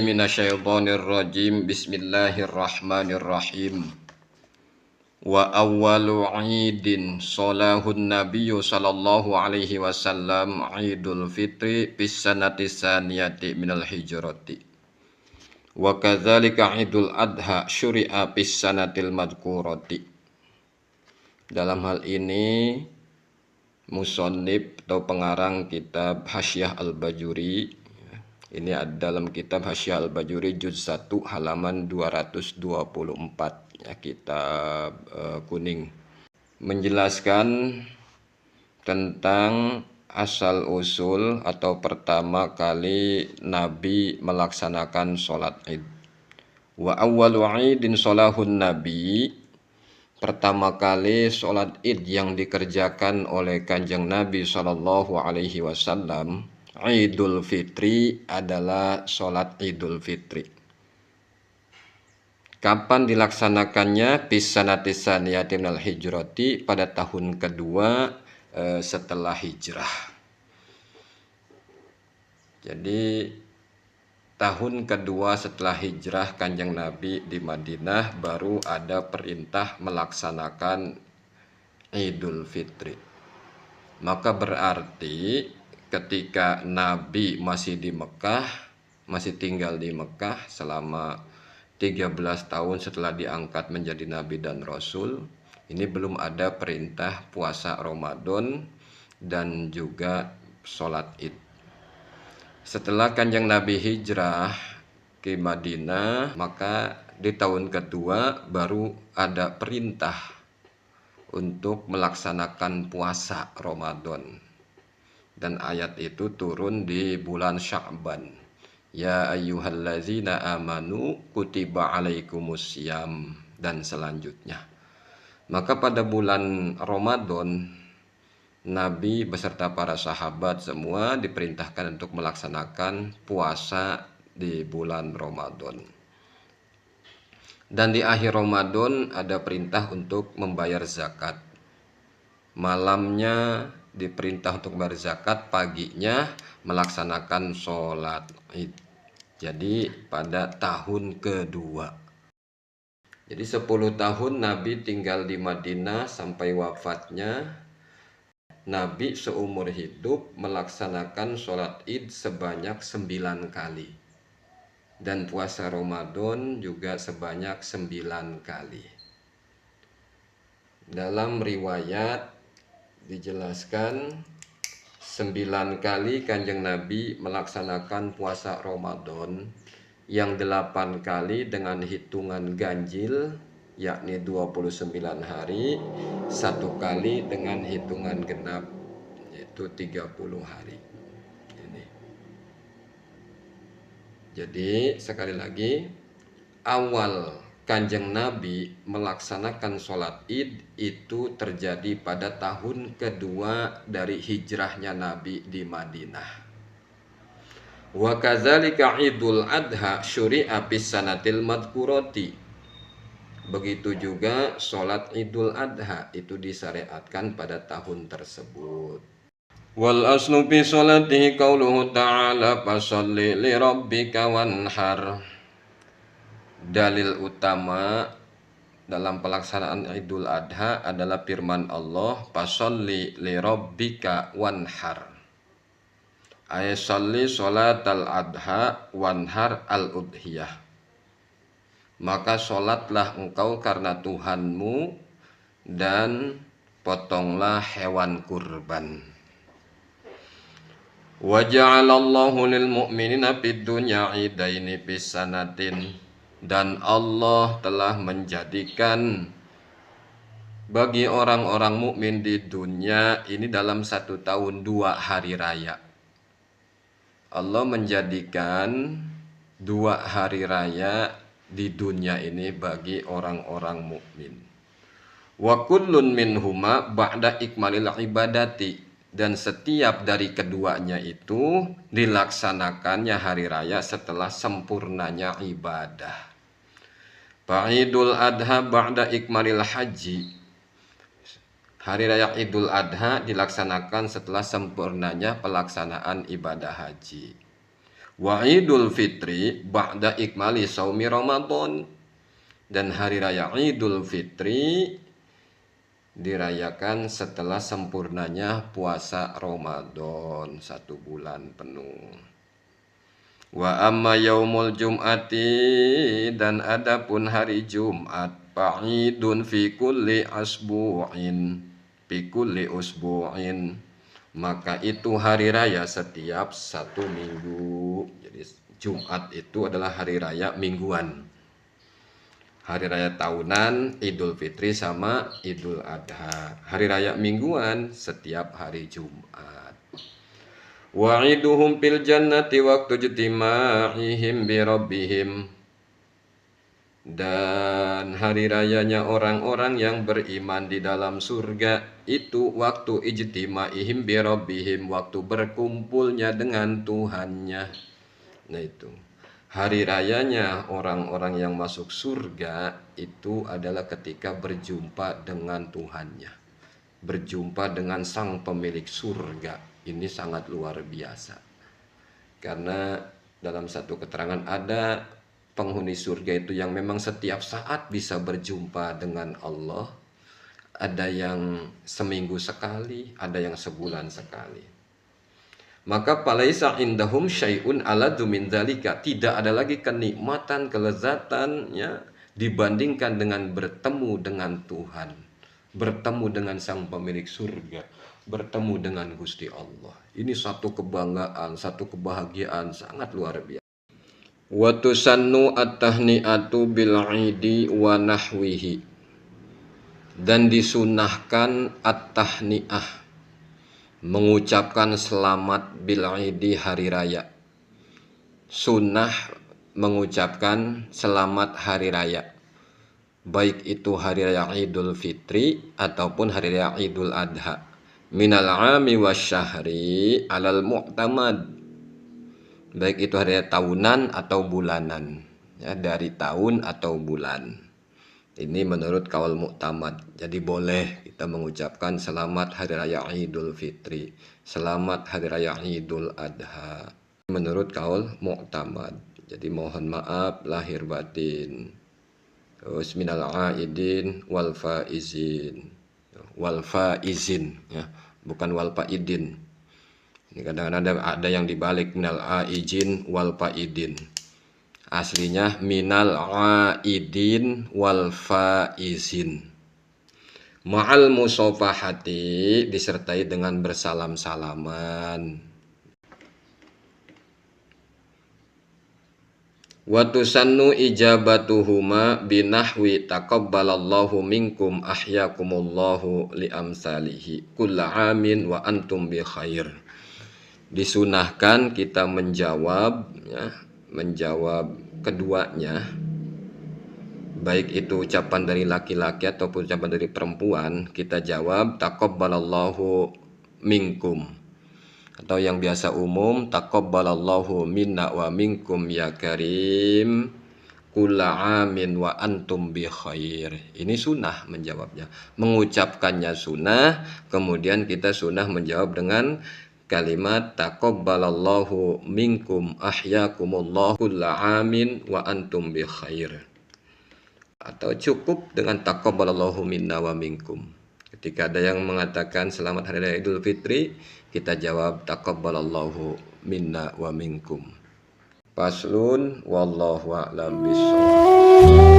minasyaitonir rajim. Bismillahirrahmanirrahim. Wa awwalu 'idin sholahun nabiyyu sallallahu alaihi wasallam 'idul fitri bis sanati saniyati minal hijrati. Wa kadzalika 'idul adha syuri'a bis sanatil madhkurati. Dalam hal ini musannif atau pengarang kitab Hasyiah Al-Bajuri, ini ada dalam kitab Hasyiah Al-Bajuri juz 1 halaman 224 ya, kitab kuning, menjelaskan tentang asal usul atau pertama kali Nabi melaksanakan sholat Id. Wa awwalu 'idin sholahun Nabi, pertama kali sholat Id yang dikerjakan oleh Kanjeng Nabi Shallallahu Alaihi Wasallam, Idul Fitri, adalah sholat Idul Fitri. Kapan dilaksanakannya? Bisanati saniyati minal hijrati, pada tahun kedua setelah hijrah. Jadi tahun kedua setelah hijrah Kanjeng Nabi di Madinah baru ada perintah melaksanakan Idul Fitri. Maka berarti ketika Nabi masih di Mekah, masih tinggal di Mekah selama 13 tahun setelah diangkat menjadi Nabi dan Rasul, ini belum ada perintah puasa Ramadan dan juga sholat Id. Setelah Kanjeng Nabi hijrah ke Madinah, maka di tahun kedua baru ada perintah untuk melaksanakan puasa Ramadan. Dan ayat itu turun di bulan Sya'ban. Ya ayyuhallazina amanu kutiba alaikumussyam, dan selanjutnya. Maka pada bulan Ramadan, Nabi beserta para sahabat semua diperintahkan untuk melaksanakan puasa di bulan Ramadan. Dan di akhir Ramadan ada perintah untuk membayar zakat. Malamnya diperintah untuk membayar zakat, paginya melaksanakan sholat Id. Jadi pada tahun kedua. Jadi 10 tahun Nabi tinggal di Madinah sampai wafatnya. Nabi seumur hidup melaksanakan sholat Id sebanyak 9 kali. Dan puasa Ramadan juga sebanyak 9 kali. Dalam riwayat dijelaskan 9 kali Kanjeng Nabi melaksanakan puasa Ramadan, yang 8 kali dengan hitungan ganjil yakni 29 hari, 1 kali dengan hitungan genap yaitu 30 hari. Jadi sekali lagi, awal Kanjeng Nabi melaksanakan sholat Id itu terjadi pada tahun kedua dari hijrahnya Nabi di Madinah. Wa kadzalika Idul Adha syuri'a bis sanatil madhkurati. Begitu juga sholat Idul Adha itu disyariatkan pada tahun tersebut. Wal aslu fi sholatihi qauluhu ta'ala fasholli li rabbika wanhar. Dalil utama dalam pelaksanaan Idul Adha adalah firman Allah, fasholli li rabbika wanhar. Ay sholli sholatal adha wanhar al udhiyah. Maka sholatlah engkau karena Tuhanmu dan potonglah hewan kurban. Wa ja'alallahu lil mu'minina fid dunya idaini bis sanatin. Dan Allah telah menjadikan bagi orang-orang mukmin di dunia ini dalam 1 tahun 2 hari raya. Allah menjadikan 2 hari raya di dunia ini bagi orang-orang mukmin. Wa kullun minhuma ba'da ikmalil ibadati. Dan setiap dari keduanya itu dilaksanakannya hari raya setelah sempurnanya ibadah. Idul Adha ba'da ikmalil haji. Hari raya Idul Adha dilaksanakan setelah sempurnanya pelaksanaan ibadah haji. Wa Idul Fitri ba'da ikmali saumi Ramadan. Dan hari raya Idul Fitri dirayakan setelah sempurnanya puasa Ramadan 1 bulan penuh. Wa amma yaumul jum'ati, dan adapun hari Jumat, fa'idun fi kulli usbu'in, maka itu hari raya setiap 1 minggu. Jadi Jumat itu adalah hari raya mingguan. Hari raya tahunan Idul Fitri sama Idul Adha. Hari raya mingguan setiap hari Jumat. Wa'iduhum fil jannati waktu ijtima'ihim bi rabbihim. Dan hari rayanya orang-orang yang beriman di dalam surga itu waktu ijtima'ihim bi rabbihim, waktu berkumpulnya dengan Tuhannya. Nah itu. Hari rayanya orang-orang yang masuk surga itu adalah ketika berjumpa dengan Tuhannya. Berjumpa dengan sang pemilik surga. Ini sangat luar biasa. Karena dalam satu keterangan ada penghuni surga itu yang memang setiap saat bisa berjumpa dengan Allah. Ada yang seminggu sekali, ada yang sebulan sekali. Maka palaisa indahum syai'un aladu min dzalika, tidak ada lagi kenikmatan, kelezatan ya dibandingkan dengan bertemu dengan Tuhan, bertemu dengan sang pemilik surga, bertemu dengan Gusti Allah. Ini satu kebanggaan, satu kebahagiaan sangat luar biasa. Wa tusannu at-tahni'atu bil 'idi wa nahwihi, dan disunahkan at-tahni'ah, mengucapkan selamat bil idi hari raya. Sunnah mengucapkan selamat hari raya, baik itu hari raya Idul Fitri ataupun hari raya Idul Adha. Minal ami wasyahri alal mu'tamad, baik itu hari raya tahunan atau bulanan, ya, dari tahun atau bulan. Ini menurut kaul mu'tamad. Jadi boleh kita mengucapkan selamat hari raya Idul Fitri, selamat hari raya Idul Adha. Menurut kaul mu'tamad. Jadi mohon maaf lahir batin. Terus minal aidin wal faizin. Wal faizin ya, bukan wal faidin. Ini kadang-kadang ada yang dibalik, minal aidin wal faidin. Aslinya minal aidin wal faizin. Ma'al musofahati, disertai dengan bersalam-salaman. Wa tusannu ijabatuhuma binahwi taqabbalallahu minkum ahyakumullahu liamsalihi kulla amin wa antum bi khair. Disunahkan kita menjawab ya, menjawab keduanya, baik itu ucapan dari laki-laki ataupun ucapan dari perempuan, kita jawab taqabbalallahu minkum, atau yang biasa umum taqabbalallahu minna wa minkum ya karim kulla amin wa antum bi khair. Ini sunnah menjawabnya, mengucapkannya sunnah, kemudian kita sunnah menjawab dengan kalimat taqabbalallahu minkum ahyakumullah kulla amin wa antum bi khair, atau cukup dengan taqabbalallahu minna wa minkum. Ketika ada yang mengatakan selamat hari raya Idul Fitri, kita jawab taqabbalallahu minna wa minkum. Faslun wallahu a'lam bishawab.